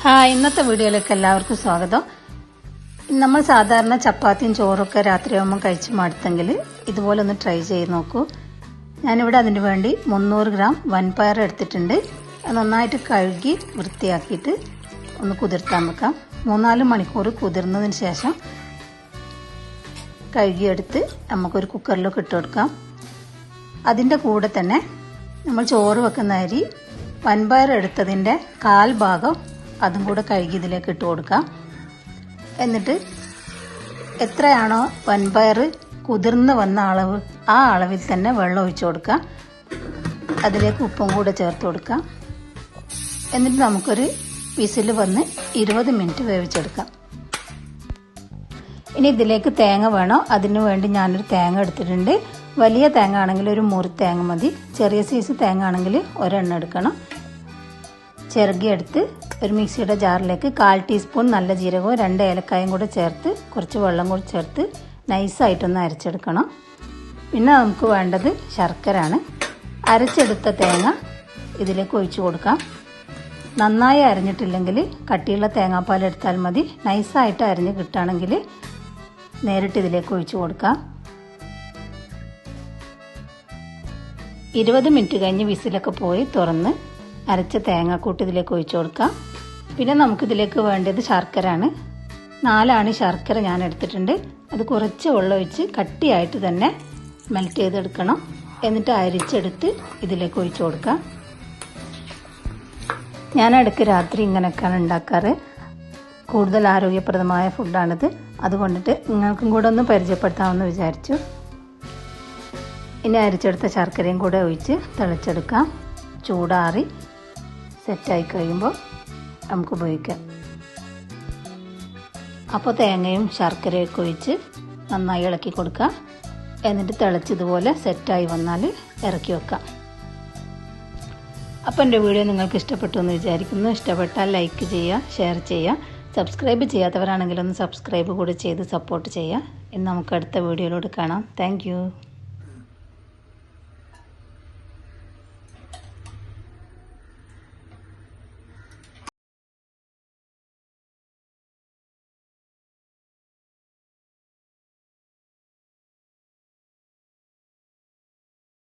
Hi, ഇന്നത്തെ വീഡിയോയിലേക്ക് എല്ലാവർക്കും സ്വാഗതം. നമ്മൾ സാധാരണ ചപ്പാത്തിയും ചോറൊക്കെ രാത്രിയാകുമ്പോൾ കഴിച്ച് മടുത്തെങ്കിൽ ഇതുപോലെ ഒന്ന് ട്രൈ ചെയ്ത് നോക്കൂ. ഞാനിവിടെ അതിന് വേണ്ടി 300 ഗ്രാം വൻപയർ എടുത്തിട്ടുണ്ട്. അത് നന്നായിട്ട് കഴുകി വൃത്തിയാക്കിയിട്ട് ഒന്ന് കുതിർത്താൻ വെക്കാം. 3-4 മണിക്കൂർ കുതിർന്നതിന് ശേഷം കഴുകിയെടുത്ത് നമുക്കൊരു കുക്കറിലൊക്കെ ഇട്ട് കൊടുക്കാം. അതിൻ്റെ കൂടെ തന്നെ നമ്മൾ ചോറ് വെക്കുന്ന അരി വൻപയർ എടുത്തതിൻ്റെ 1/4 ഭാഗം അതും കൂടെ കഴുകി ഇതിലേക്ക് ഇട്ട് കൊടുക്കാം. എന്നിട്ട് എത്രയാണോ വൻപയർ കുതിർന്ന് വന്ന അളവ് ആ അളവിൽ തന്നെ വെള്ളം ഒഴിച്ചു കൊടുക്കാം. അതിലേക്ക് ഉപ്പും കൂടെ ചേർത്ത് കൊടുക്കാം. എന്നിട്ട് നമുക്കൊരു വിസിൽ വന്ന് 20 മിനിറ്റ് വേവിച്ചെടുക്കാം. ഇനി ഇതിലേക്ക് തേങ്ങ വേണം. അതിനു വേണ്ടി ഞാനൊരു തേങ്ങ എടുത്തിട്ടുണ്ട്. വലിയ തേങ്ങ ആണെങ്കിൽ ഒരു മുറി തേങ്ങ മതി. ചെറിയ സൈസ് തേങ്ങ ആണെങ്കിൽ ഒരെണ്ണം എടുക്കണം. ചിരകിയെടുത്ത് ഒരു മിക്സിയുടെ ജാറിലേക്ക് 1/4 ടീസ്പൂൺ നല്ല ജീരകവും 2 ഏലക്കായും കൂടെ ചേർത്ത് കുറച്ച് വെള്ളം കൂടി ചേർത്ത് നൈസായിട്ടൊന്ന് അരച്ചെടുക്കണം. പിന്നെ നമുക്ക് വേണ്ടത് ശർക്കരയാണ്. അരച്ചെടുത്ത തേങ്ങ ഇതിലേക്ക് ഒഴിച്ചു കൊടുക്കാം. നന്നായി അരഞ്ഞിട്ടില്ലെങ്കിൽ കട്ടിയുള്ള തേങ്ങാപ്പാൽ എടുത്താൽ മതി. നൈസായിട്ട് അരഞ്ഞ് കിട്ടുകയാണെങ്കിൽ നേരിട്ട് ഇതിലേക്ക് ഒഴിച്ചു കൊടുക്കാം. 20 മിനിറ്റ് കഴിഞ്ഞ് വിസിലൊക്കെ പോയി തുറന്ന് അരച്ച തേങ്ങാക്കൂട്ട് ഇതിലേക്ക് ഒഴിച്ചു കൊടുക്കാം. പിന്നെ നമുക്കിതിലേക്ക് വേണ്ടത് ശർക്കരയാണ്. 4 ആണി ശർക്കര ഞാൻ എടുത്തിട്ടുണ്ട്. അത് കുറച്ച് വെള്ളം ഒഴിച്ച് കട്ടിയായിട്ട് തന്നെ മെൽറ്റ് ചെയ്തെടുക്കണം. എന്നിട്ട് അരിച്ചെടുത്ത് ഇതിലേക്ക് ഒഴിച്ചു കൊടുക്കാം. ഞാൻ ഇടയ്ക്ക് രാത്രി ഇങ്ങനെയൊക്കെയാണ് ഉണ്ടാക്കാറ്. കൂടുതൽ ആരോഗ്യപ്രദമായ ഫുഡാണിത്. അതുകൊണ്ടിട്ട് നിങ്ങൾക്കും കൂടെ ഒന്ന് പരിചയപ്പെടുത്താമെന്ന് വിചാരിച്ചു. ഇനി അരിച്ചെടുത്ത ശർക്കരയും കൂടെ ഒഴിച്ച് തിളച്ചെടുക്കാം. ചൂടാറി സെറ്റായി കഴിയുമ്പോൾ നമുക്ക് ഉപയോഗിക്കാം. അപ്പോൾ തേങ്ങയും ശർക്കരയൊക്കെ ഒഴിച്ച് നന്നായി ഇളക്കി കൊടുക്കുക. എന്നിട്ട് തിളച്ചതുപോലെ സെറ്റായി വന്നാൽ ഇറക്കി വെക്കാം. അപ്പോൾ എൻ്റെ വീഡിയോ നിങ്ങൾക്ക് ഇഷ്ടപ്പെട്ടു എന്ന് വിചാരിക്കുന്നു. ഇഷ്ടപ്പെട്ടാൽ ലൈക്ക് ചെയ്യുക, ഷെയർ ചെയ്യുക. സബ്സ്ക്രൈബ് ചെയ്യാത്തവരാണെങ്കിൽ ഒന്ന് സബ്സ്ക്രൈബ് കൂടി ചെയ്ത് സപ്പോർട്ട് ചെയ്യുക. ഇനി നമുക്ക് അടുത്ത വീഡിയോയിലൂടെ കാണാം. താങ്ക്